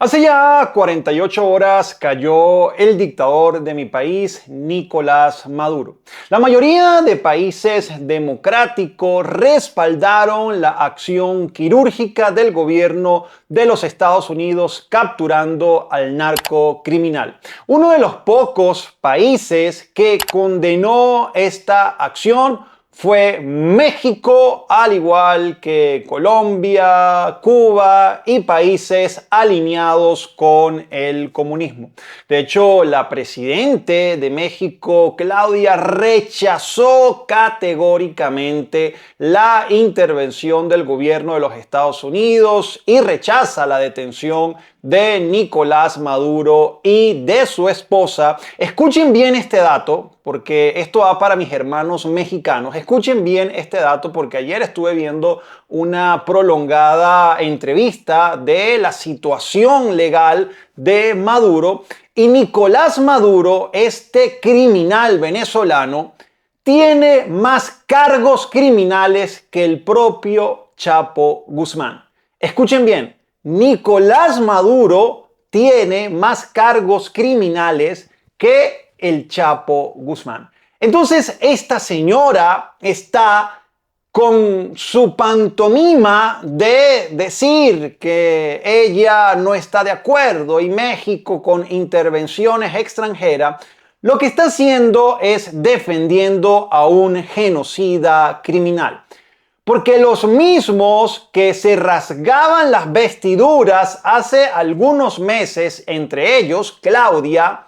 Hace ya 48 horas cayó el dictador de mi país, Nicolás Maduro. La mayoría de países democráticos respaldaron la acción quirúrgica del gobierno de los Estados Unidos capturando al narcocriminal. Uno de los pocos países que condenó esta acción fue México, al igual que Colombia, Cuba y países alineados con el comunismo. De hecho, la presidenta de México, Claudia, rechazó categóricamente la intervención del gobierno de los Estados Unidos y rechaza la detención de Nicolás Maduro y de su esposa. Escuchen bien este dato, porque esto va para mis hermanos mexicanos. Escuchen bien este dato, porque ayer estuve viendo una prolongada entrevista de la situación legal de Maduro. Y Nicolás Maduro, este criminal venezolano, tiene más cargos criminales que el propio Chapo Guzmán. Escuchen bien. Nicolás Maduro tiene más cargos criminales que el Chapo Guzmán. Entonces, esta señora está con su pantomima de decir que ella no está de acuerdo y México con intervenciones extranjeras, lo que está haciendo es defendiendo a un genocida criminal. Porque los mismos que se rasgaban las vestiduras hace algunos meses, entre ellos Claudia,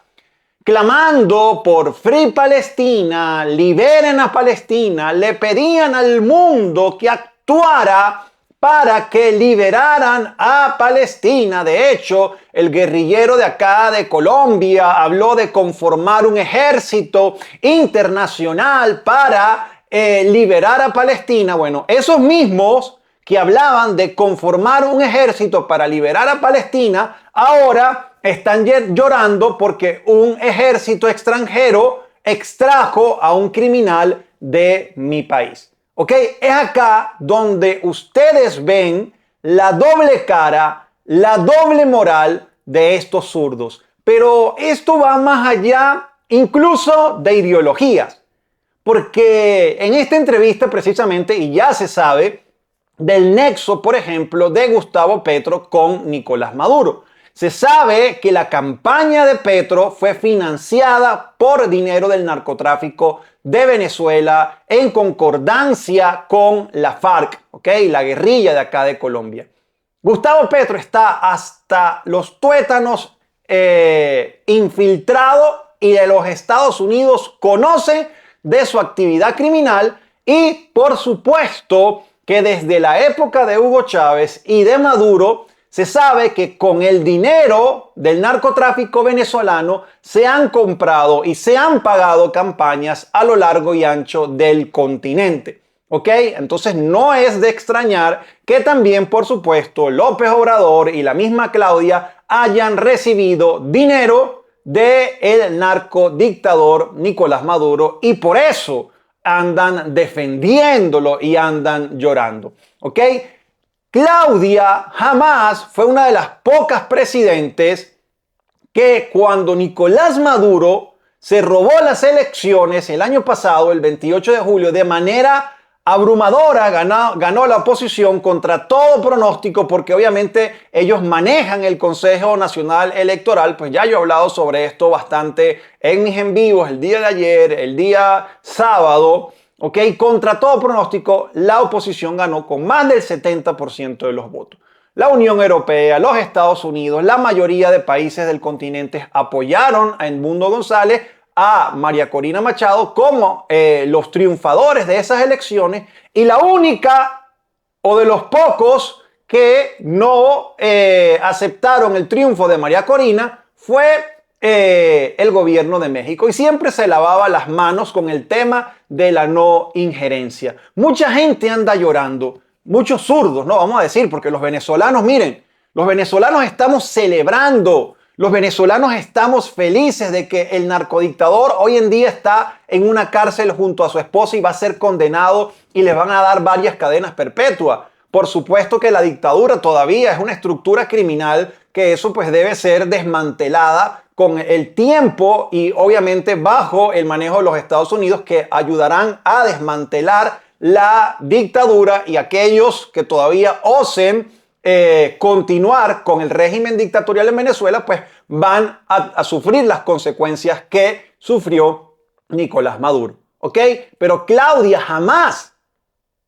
clamando por Free Palestina, liberen a Palestina, le pedían al mundo que actuara para que liberaran a Palestina. De hecho, el guerrillero de acá de Colombia habló de conformar un ejército internacional para liberar a Palestina. Bueno, esos mismos que hablaban de conformar un ejército para liberar a Palestina, ahora están llorando porque un ejército extranjero extrajo a un criminal de mi país. ¿Ok? Es acá donde ustedes ven la doble cara, la doble moral de estos zurdos. Pero esto va más allá incluso de ideologías. Porque en esta entrevista precisamente, y ya se sabe, del nexo, por ejemplo, de Gustavo Petro con Nicolás Maduro. Se sabe que la campaña de Petro fue financiada por dinero del narcotráfico de Venezuela en concordancia con la FARC, ¿ok? La guerrilla de acá de Colombia. Gustavo Petro está hasta los tuétanos infiltrado y de los Estados Unidos conoce de su actividad criminal y por supuesto que desde la época de Hugo Chávez y de Maduro se sabe que con el dinero del narcotráfico venezolano se han comprado y se han pagado campañas a lo largo y ancho del continente. ¿Ok? Entonces no es de extrañar que también, por supuesto, López Obrador y la misma Claudia hayan recibido dinero del narcodictador Nicolás Maduro y por eso andan defendiéndolo y andan llorando. ¿Ok? Claudia jamás fue una de las pocas presidentes que cuando Nicolás Maduro se robó las elecciones el año pasado, el 28 de julio, de manera abrumadora ganó la oposición contra todo pronóstico, porque obviamente ellos manejan el Consejo Nacional Electoral. Pues ya yo he hablado sobre esto bastante en mis en vivos el día de ayer, el día sábado. ¿Ok? Contra todo pronóstico, la oposición ganó con más del 70% de los votos. La Unión Europea, los Estados Unidos, la mayoría de países del continente apoyaron a Edmundo González, a María Corina Machado como los triunfadores de esas elecciones, y la única o de los pocos que no aceptaron el triunfo de María Corina fue el gobierno de México, y siempre se lavaba las manos con el tema de la no injerencia. Mucha gente anda llorando, muchos zurdos, no vamos a decir, porque los venezolanos, miren, los venezolanos estamos celebrando. Los venezolanos estamos felices de que el narcodictador hoy en día está en una cárcel junto a su esposa y va a ser condenado y le van a dar varias cadenas perpetuas. Por supuesto que la dictadura todavía es una estructura criminal que eso pues debe ser desmantelada con el tiempo y obviamente bajo el manejo de los Estados Unidos, que ayudarán a desmantelar la dictadura, y aquellos que todavía osen continuar con el régimen dictatorial en Venezuela pues van a sufrir las consecuencias que sufrió Nicolás Maduro. ¿Ok? Pero Claudia jamás,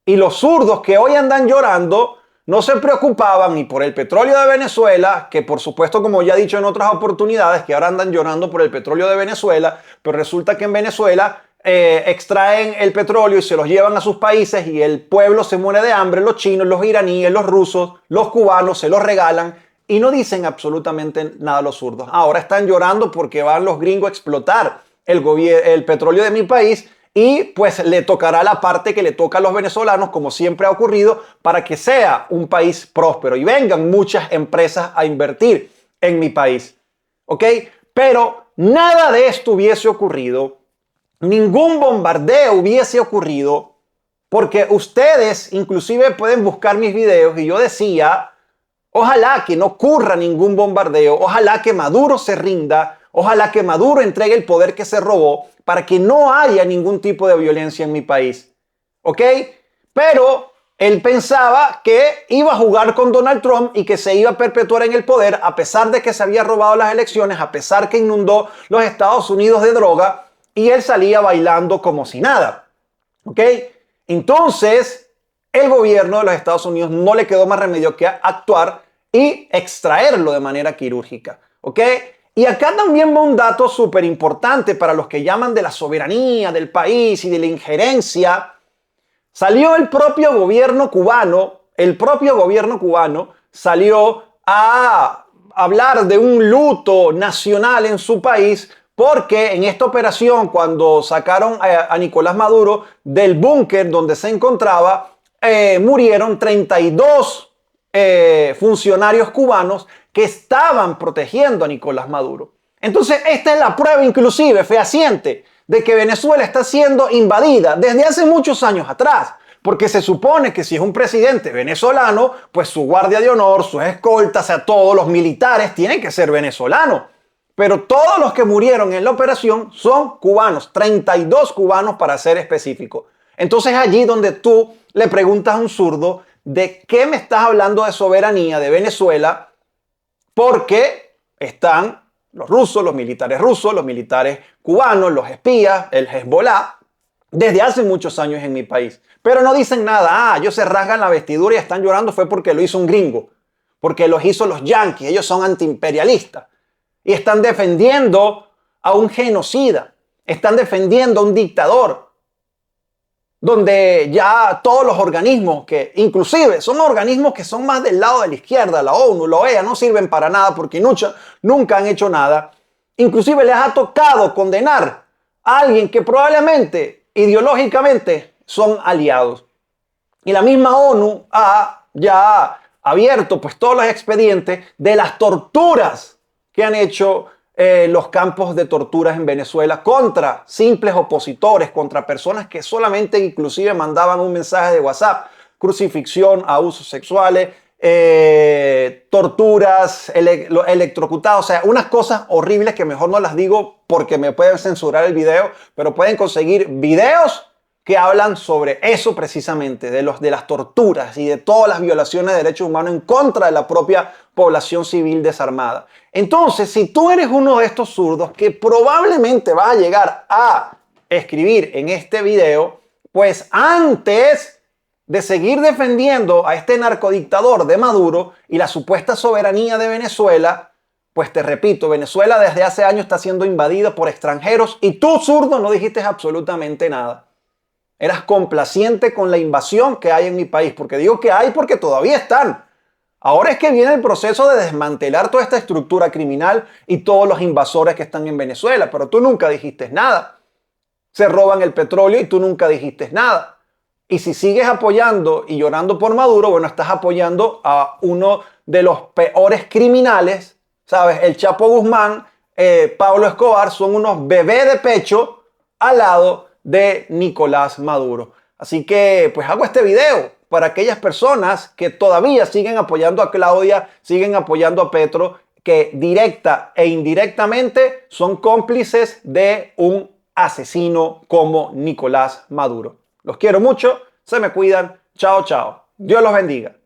y los zurdos que hoy andan llorando, no se preocupaban ni por el petróleo de Venezuela, que por supuesto, como ya he dicho en otras oportunidades, que ahora andan llorando por el petróleo de Venezuela, pero resulta que en Venezuela extraen el petróleo y se los llevan a sus países y el pueblo se muere de hambre, los chinos, los iraníes, los rusos, los cubanos se los regalan y no dicen absolutamente nada los zurdos. Ahora están llorando porque van los gringos a explotar el petróleo de mi país, y pues le tocará la parte que le toca a los venezolanos, como siempre ha ocurrido, para que sea un país próspero y vengan muchas empresas a invertir en mi país. ¿Ok? Pero nada de esto hubiese ocurrido, ningún bombardeo hubiese ocurrido, porque ustedes inclusive pueden buscar mis videos y yo decía, ojalá que no ocurra ningún bombardeo, ojalá que Maduro se rinda, ojalá que Maduro entregue el poder que se robó para que no haya ningún tipo de violencia en mi país. ¿Ok? Pero él pensaba que iba a jugar con Donald Trump y que se iba a perpetuar en el poder a pesar de que se había robado las elecciones, a pesar que inundó los Estados Unidos de droga, y él salía bailando como si nada. ¿Ok? Entonces, el gobierno de los Estados Unidos no le quedó más remedio que actuar y extraerlo de manera quirúrgica. ¿Ok? Y acá también va un dato súper importante para los que llaman de la soberanía del país y de la injerencia. Salió el propio gobierno cubano salió a hablar de un luto nacional en su país, porque en esta operación, cuando sacaron a Nicolás Maduro del búnker donde se encontraba, murieron 32 funcionarios cubanos que estaban protegiendo a Nicolás Maduro. Entonces, esta es la prueba inclusive fehaciente de que Venezuela está siendo invadida desde hace muchos años atrás. Porque se supone que si es un presidente venezolano, pues su guardia de honor, sus escoltas, o sea, todos los militares tienen que ser venezolanos. Pero todos los que murieron en la operación son cubanos, 32 cubanos para ser específico. Entonces allí donde tú le preguntas a un zurdo, ¿de qué me estás hablando de soberanía de Venezuela? Porque están los rusos, los militares cubanos, los espías, el Hezbollah, desde hace muchos años en mi país. Pero no dicen nada. Ellos se rasgan la vestidura y están llorando fue porque lo hizo un gringo, porque los hizo los yanquis. Ellos son antiimperialistas y están defendiendo a un genocida, están defendiendo a un dictador, donde ya todos los organismos, que inclusive son organismos que son más del lado de la izquierda, la ONU, la OEA, no sirven para nada porque nunca han hecho nada, inclusive les ha tocado condenar a alguien que probablemente ideológicamente son aliados. Y la misma ONU ha ya abierto pues todos los expedientes de las torturas que han hecho los campos de torturas en Venezuela contra simples opositores, contra personas que solamente inclusive mandaban un mensaje de WhatsApp, crucifixión, abusos sexuales, torturas, electrocutados, o sea, unas cosas horribles que mejor no las digo porque me pueden censurar el video, pero pueden conseguir videos que hablan sobre eso precisamente, de las torturas y de todas las violaciones de derechos humanos en contra de la propia población civil desarmada. Entonces, si tú eres uno de estos zurdos que probablemente vas a llegar a escribir en este video, pues antes de seguir defendiendo a este narcodictador de Maduro y la supuesta soberanía de Venezuela, pues te repito, Venezuela desde hace años está siendo invadida por extranjeros y tú, zurdo, no dijiste absolutamente nada. Eras complaciente con la invasión que hay en mi país, porque digo que hay porque todavía están. Ahora es que viene el proceso de desmantelar toda esta estructura criminal y todos los invasores que están en Venezuela, pero tú nunca dijiste nada. Se roban el petróleo y tú nunca dijiste nada. Y si sigues apoyando y llorando por Maduro, bueno, estás apoyando a uno de los peores criminales, ¿sabes? El Chapo Guzmán, Pablo Escobar, son unos bebés de pecho al lado de Nicolás Maduro. Así que pues hago este video para aquellas personas que todavía siguen apoyando a Claudia, siguen apoyando a Petro, que directa e indirectamente son cómplices de un asesino como Nicolás Maduro. Los quiero mucho, se me cuidan, chao, chao. Dios los bendiga.